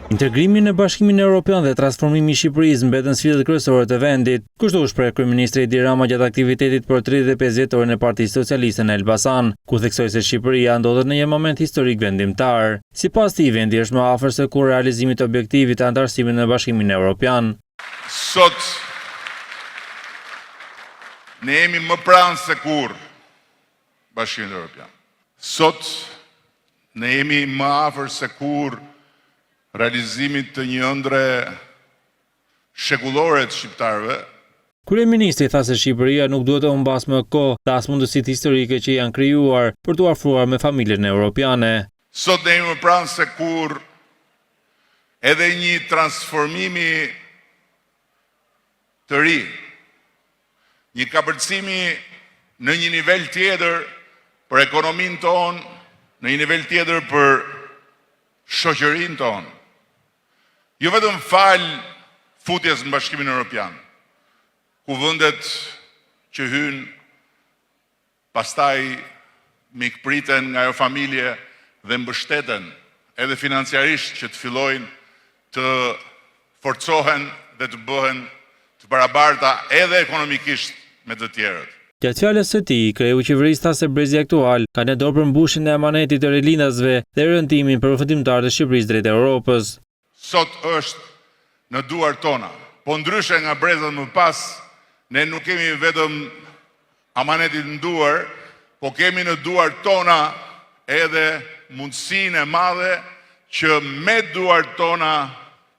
Integrimi në Bashkimin Evropian dhe transformimi i Shqipërisë mbetën sfidat kryesore të vendit, kështu u shpreh kryeministri Edi Rama gjatë aktivitetit për 35 vjetorin e Partisë Socialiste në Elbasan, ku theksoi se Shqipëria ndodhet në një moment historik vendimtar. Sipas tij, vendi është më afër se kur realizimit të objektivit të anëtarësimit në Bashkimin Evropian. Sot ne jemi më pranë se kur Bashkimin Evropian. Sot ne jemi më afër se kur realizimit të një ëndre shekullore të shqiptarëve. Kryeministri tha se Shqipëria nuk duhet të humbasë më kohë dhe as mundësitë historike që janë krijuar për t'u afruar me familjen evropiane. Sot ne jemi më pranë se kur edhe një transformimi të ri, një kapërcimi në një nivel tjetër për ekonominë tonë, në një nivel tjetër për shoqërinë tonë. Jo vetëm fal futjes në Bashkimin Evropian, ku vendet që hynë pastaj mikpriten nga ajo familje dhe mbështeten edhe financiarisht që të fillojnë të forcohen dhe të bëhen të barabarta edhe ekonomikisht me të tjerët. Gjatë fjalës së tij, kreu i qeverisë tha se brezi aktual ka në dorë përmbushjen e amanetit të rilindasve dhe rëntimin përfundimtar të Shqipërisë drejt Europës. Sot është në duar tona, po ndryshe nga brezat më pas, ne nuk kemi vetëm amanetit në duar, po kemi në duar tona edhe mundësinë e madhe që me duar tona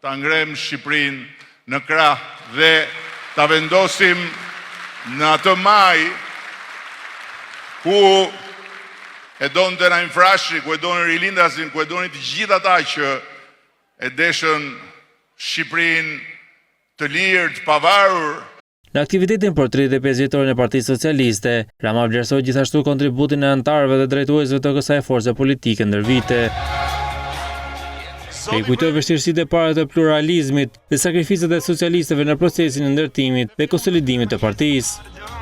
ta ngrem Shqipërinë në krah dhe ta vendosim në atë maj ku e donë të na infrashi, ku e donë rilindasin, ku e donë të gjithë ata që e deshën Shqipërinë të lirë, të pavarur. Në aktivitetin për 35 vjetorin e Partisë Socialiste, Rama vlerësoi gjithashtu kontributin e anëtarëve dhe drejtuesve të kësaj force politike ndër vite. E kujtoi vështirësitë e para të pluralizmit dhe sakrificat e socialistëve në procesin e ndërtimit dhe konsolidimit të partisë.